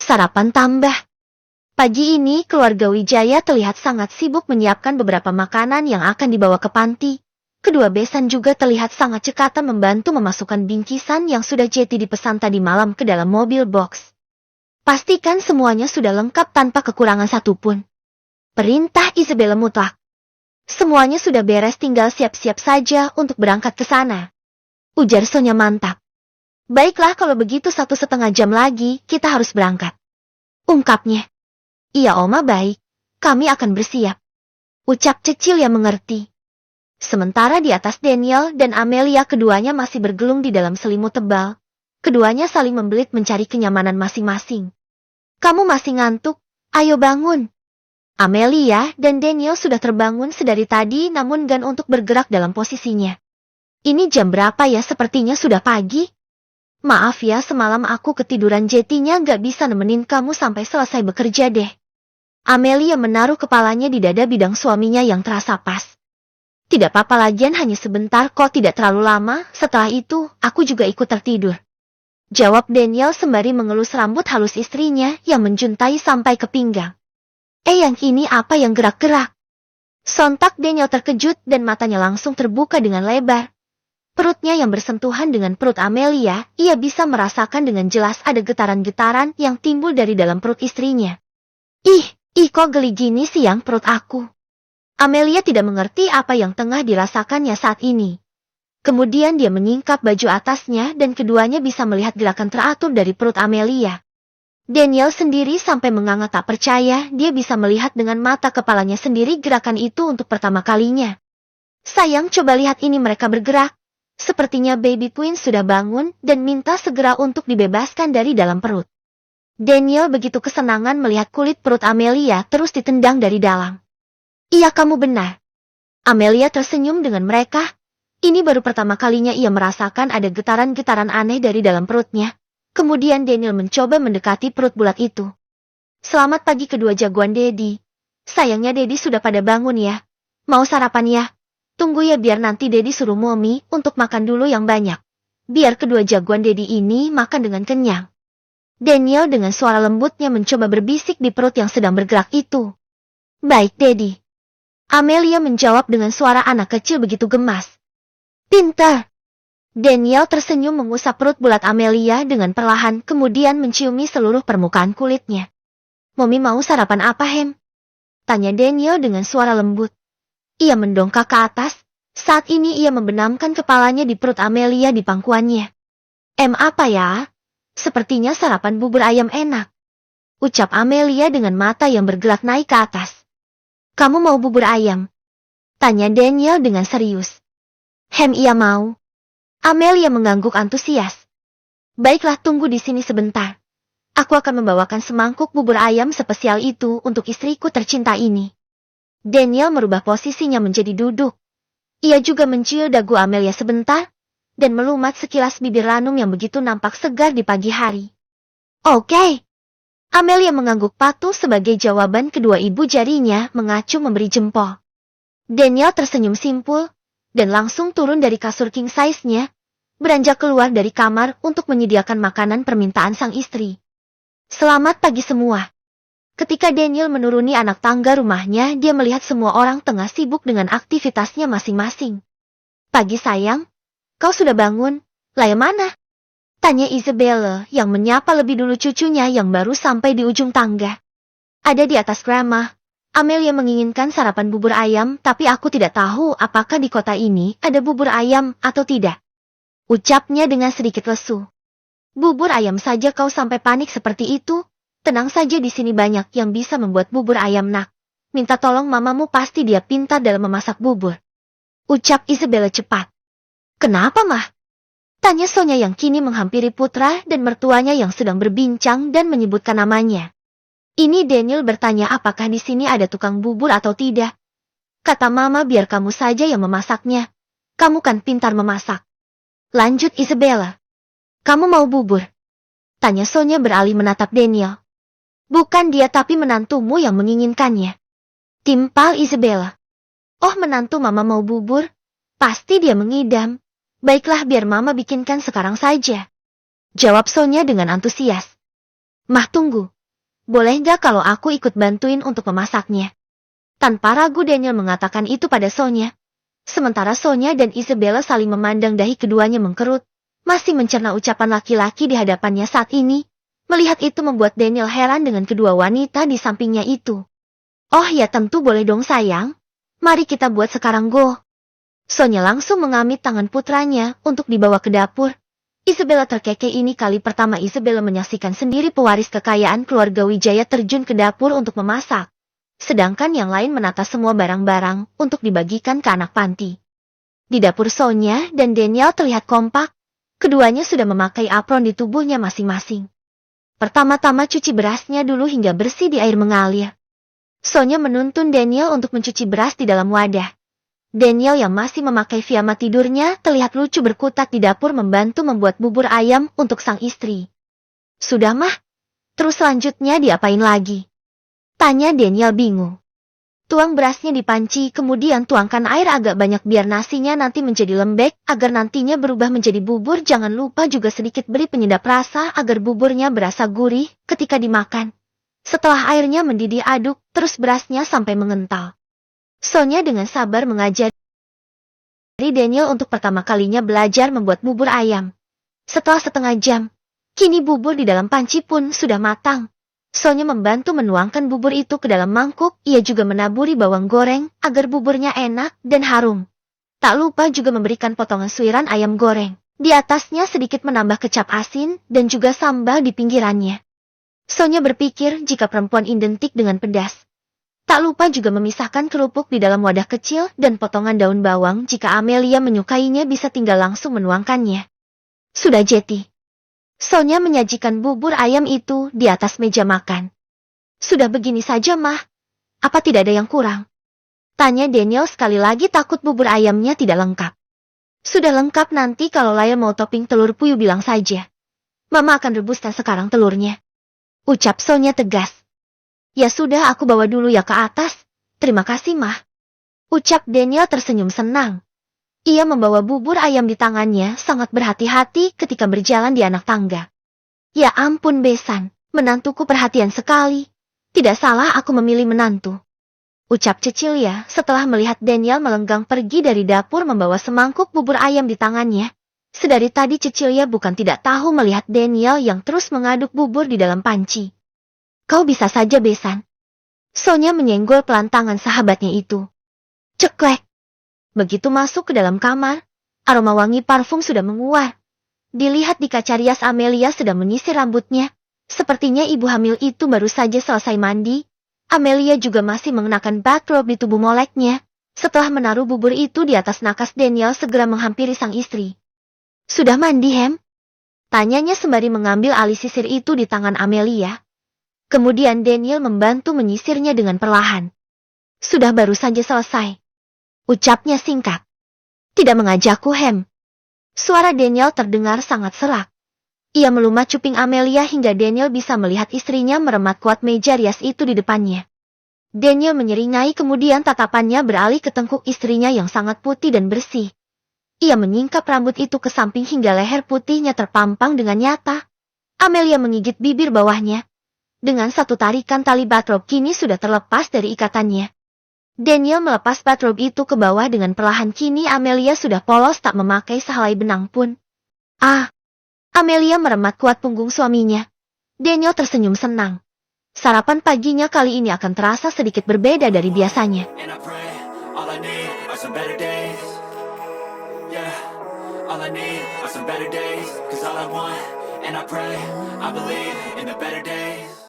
Sarapan tambah. Pagi ini keluarga Wijaya terlihat sangat sibuk menyiapkan beberapa makanan yang akan dibawa ke panti. Kedua besan juga terlihat sangat cekatan membantu memasukkan bingkisan yang sudah Jeti dipesan tadi malam ke dalam mobil box. Pastikan semuanya sudah lengkap tanpa kekurangan satupun. Perintah Isabella mutlak. Semuanya sudah beres, tinggal siap-siap saja untuk berangkat ke sana. Ujar Sonya mantap. Baiklah kalau begitu 1,5 jam lagi kita harus berangkat. Ungkapnya. Iya Oma, baik. Kami akan bersiap. Ucap Cecil yang mengerti. Sementara di atas Daniel dan Amelia keduanya masih bergelung di dalam selimut tebal. Keduanya saling membelit mencari kenyamanan masing-masing. Kamu masih ngantuk? Ayo bangun. Amelia dan Daniel sudah terbangun sedari tadi namun enggan untuk bergerak dalam posisinya. Ini jam berapa ya? Sepertinya sudah pagi. Maaf ya, semalam aku ketiduran, Jetinya nggak bisa nemenin kamu sampai selesai bekerja deh. Amelia menaruh kepalanya di dada bidang suaminya yang terasa pas. Tidak apa-apa, lagian hanya sebentar kok, tidak terlalu lama, setelah itu aku juga ikut tertidur. Jawab Daniel sembari mengelus rambut halus istrinya yang menjuntai sampai ke pinggang. Yang ini apa yang gerak-gerak? Sontak Daniel terkejut dan matanya langsung terbuka dengan lebar. Perutnya yang bersentuhan dengan perut Amelia, ia bisa merasakan dengan jelas ada getaran-getaran yang timbul dari dalam perut istrinya. Ih kok geli gini siang perut aku. Amelia tidak mengerti apa yang tengah dirasakannya saat ini. Kemudian dia menyingkap baju atasnya dan keduanya bisa melihat gerakan teratur dari perut Amelia. Daniel sendiri sampai menganga tak percaya dia bisa melihat dengan mata kepalanya sendiri gerakan itu untuk pertama kalinya. Sayang, coba lihat ini, mereka bergerak. Sepertinya baby twin sudah bangun dan minta segera untuk dibebaskan dari dalam perut. Daniel begitu kesenangan melihat kulit perut Amelia terus ditendang dari dalam. Iya, kamu benar. Amelia tersenyum dengan mereka. Ini baru pertama kalinya ia merasakan ada getaran-getaran aneh dari dalam perutnya. Kemudian Daniel mencoba mendekati perut bulat itu. Selamat pagi kedua jagoan Dedi. Sayangnya Dedi sudah pada bangun ya. Mau sarapan ya? Tunggu ya, biar nanti Dedi suruh Mommy untuk makan dulu yang banyak. Biar kedua jagoan Dedi ini makan dengan kenyang. Daniel dengan suara lembutnya mencoba berbisik di perut yang sedang bergerak itu. Baik Dedi. Amelia menjawab dengan suara anak kecil begitu gemas. Pintar. Daniel tersenyum mengusap perut bulat Amelia dengan perlahan kemudian menciumi seluruh permukaan kulitnya. Mommy mau sarapan apa, Hem? Tanya Daniel dengan suara lembut. Ia mendongak ke atas. Saat ini ia membenamkan kepalanya di perut Amelia di pangkuannya. Apa ya? Sepertinya sarapan bubur ayam enak. Ucap Amelia dengan mata yang bergelak naik ke atas. Kamu mau bubur ayam? Tanya Daniel dengan serius. Ia mau. Amelia mengangguk antusias. Baiklah, tunggu di sini sebentar. Aku akan membawakan semangkuk bubur ayam spesial itu untuk istriku tercinta ini. Daniel merubah posisinya menjadi duduk. Ia juga mencium dagu Amelia sebentar, dan melumat sekilas bibir ranum yang begitu nampak segar di pagi hari. Oke. Amelia mengangguk patuh sebagai jawaban, kedua ibu jarinya mengacu memberi jempol. Daniel tersenyum simpul, dan langsung turun dari kasur king size-nya, beranjak keluar dari kamar untuk menyediakan makanan permintaan sang istri. Selamat pagi semua. Ketika Daniel menuruni anak tangga rumahnya, dia melihat semua orang tengah sibuk dengan aktivitasnya masing-masing. Pagi sayang. Kau sudah bangun? Laya mana? Tanya Isabella yang menyapa lebih dulu cucunya yang baru sampai di ujung tangga. Ada di atas grandma. Amelia menginginkan sarapan bubur ayam, tapi aku tidak tahu apakah di kota ini ada bubur ayam atau tidak. Ucapnya dengan sedikit lesu. Bubur ayam saja kau sampai panik seperti itu? Tenang saja, di sini banyak yang bisa membuat bubur ayam nak. Minta tolong mamamu, pasti dia pintar dalam memasak bubur. Ucap Isabella cepat. Kenapa, Mah? Tanya Sonya yang kini menghampiri putra dan mertuanya yang sedang berbincang dan menyebutkan namanya. Ini Daniel bertanya apakah di sini ada tukang bubur atau tidak. Kata Mama biar kamu saja yang memasaknya. Kamu kan pintar memasak. Lanjut Isabella. Kamu mau bubur? Tanya Sonya beralih menatap Daniel. Bukan dia, tapi menantumu yang menginginkannya. Timpal Isabella. Oh, menantu Mama mau bubur? Pasti dia mengidam. Baiklah, biar Mama bikinkan sekarang saja. Jawab Sonya dengan antusias. Mah, tunggu. Boleh nggak kalau aku ikut bantuin untuk memasaknya? Tanpa ragu Daniel mengatakan itu pada Sonya. Sementara Sonya dan Isabella saling memandang dahi keduanya mengkerut, masih mencerna ucapan laki-laki di hadapannya saat ini. Melihat itu membuat Daniel heran dengan kedua wanita di sampingnya itu. Oh ya tentu boleh dong sayang. Mari kita buat sekarang go. Sonya langsung mengamit tangan putranya untuk dibawa ke dapur. Isabella terkekeh ini kali pertama Isabella menyaksikan sendiri pewaris kekayaan keluarga Wijaya terjun ke dapur untuk memasak. Sedangkan yang lain menata semua barang-barang untuk dibagikan ke anak panti. Di dapur Sonya dan Daniel terlihat kompak. Keduanya sudah memakai apron di tubuhnya masing-masing. Pertama-tama cuci berasnya dulu hingga bersih di air mengalir. Sonya menuntun Daniel untuk mencuci beras di dalam wadah. Daniel yang masih memakai piyama tidurnya terlihat lucu berkutat di dapur membantu membuat bubur ayam untuk sang istri. Sudah mah? Terus selanjutnya diapain lagi? Tanya Daniel bingung. Tuang berasnya di panci kemudian tuangkan air agak banyak biar nasinya nanti menjadi lembek agar nantinya berubah menjadi bubur. Jangan lupa juga sedikit beri penyedap rasa agar buburnya berasa gurih ketika dimakan. Setelah airnya mendidih aduk terus berasnya sampai mengental. Sonya dengan sabar mengajari Daniel untuk pertama kalinya belajar membuat bubur ayam. Setelah setengah jam, kini bubur di dalam panci pun sudah matang. Sonya membantu menuangkan bubur itu ke dalam mangkuk, ia juga menaburi bawang goreng agar buburnya enak dan harum. Tak lupa juga memberikan potongan suiran ayam goreng. Di atasnya sedikit menambah kecap asin dan juga sambal di pinggirannya. Sonya berpikir jika perempuan identik dengan pedas. Tak lupa juga memisahkan kerupuk di dalam wadah kecil dan potongan daun bawang jika Amelia menyukainya bisa tinggal langsung menuangkannya. Sudah Jetty. Sonya menyajikan bubur ayam itu di atas meja makan. Sudah begini saja mah. Apa tidak ada yang kurang? Tanya Daniel sekali lagi takut bubur ayamnya tidak lengkap. Sudah lengkap nanti kalau Laya mau topping telur puyuh bilang saja. Mama akan rebuskan sekarang telurnya. Ucap Sonya tegas. Ya sudah aku bawa dulu ya ke atas. Terima kasih mah. Ucap Daniel tersenyum senang. Ia membawa bubur ayam di tangannya sangat berhati-hati ketika berjalan di anak tangga. Ya ampun besan, menantuku perhatian sekali. Tidak salah aku memilih menantu. Ucap Cecilia setelah melihat Daniel melenggang pergi dari dapur membawa semangkuk bubur ayam di tangannya. Sedari tadi Cecilia bukan tidak tahu melihat Daniel yang terus mengaduk bubur di dalam panci. Kau bisa saja besan. Sonya menyenggol pelan tangan sahabatnya itu. Ceklek. Begitu masuk ke dalam kamar, aroma wangi parfum sudah menguar. Dilihat di kaca rias Amelia sedang menyisir rambutnya. Sepertinya ibu hamil itu baru saja selesai mandi. Amelia juga masih mengenakan bathrobe di tubuh moleknya. Setelah menaruh bubur itu di atas nakas Daniel segera menghampiri sang istri. Sudah mandi Hem? Tanyanya sembari mengambil alis sisir itu di tangan Amelia. Kemudian Daniel membantu menyisirnya dengan perlahan. Sudah baru saja selesai. Ucapnya singkat. Tidak mengajakku Hem. Suara Daniel terdengar sangat serak. Ia melumat cuping Amelia hingga Daniel bisa melihat istrinya meremat kuat meja rias itu di depannya. Daniel menyeringai kemudian tatapannya beralih ke tengkuk istrinya yang sangat putih dan bersih. Ia menyingkap rambut itu ke samping hingga leher putihnya terpampang dengan nyata. Amelia menggigit bibir bawahnya. Dengan satu tarikan tali bathrobe kini sudah terlepas dari ikatannya. Daniel melepas bathrobe itu ke bawah dengan perlahan kini Amelia sudah polos tak memakai sehelai benang pun. Ah! Amelia meremat kuat punggung suaminya. Daniel tersenyum senang. Sarapan paginya kali ini akan terasa sedikit berbeda dari biasanya. And I pray, I believe in the better days.